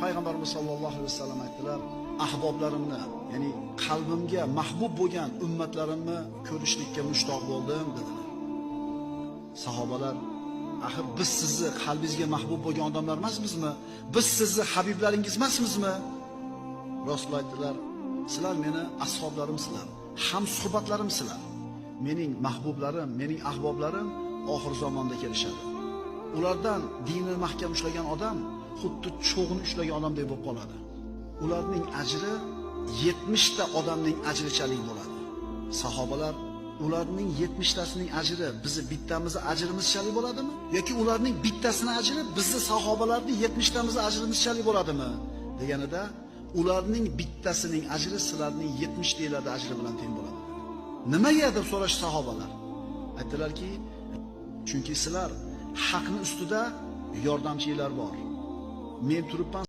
Payg'ambarimiz sollallohu alayhi vasallam aytdilar: ahboblarimni, ya'ni qalbimga mahbub bo'lgan ummatlarimni ko'rishlikka mushtoq bo'ldim dedilar. Sahobalar: axir biz sizni qalbingizga mahbub bo'lgan odamlar emasmizmi? Biz sizni habiblaringiz emasmizmi? Rasululloh aytdilar: sizlar meni ashoblarimsizlar, ham suhbatlarimsizlar. Mening mahbublarim, mening ahboblarim oxir zamonda kelishadi. Ulardan dinni mahkam ushlagan odam xuddi cho'g'ni ushlagan odamdek bo'lib qoladi. Ularning ajri 70 ta odamning ajrichalik bo'ladi. Sahobalar: ularning 70 tasining ajri bizni bittamizni ajrimizchalik bo'ladimi? Yoki ularning bittasining ajri bizni sahobalarning 70 tamizni ajrimizchalik bo'ladimi? Deganida ularning bittasining ajri sizlarning 70 talarda ajri bilan teng bo'ladi. Nimaga deb so'rash sahobalar. Aytdilarki, chunki sizlar haqning ustida yordamchilar bor. Men turibman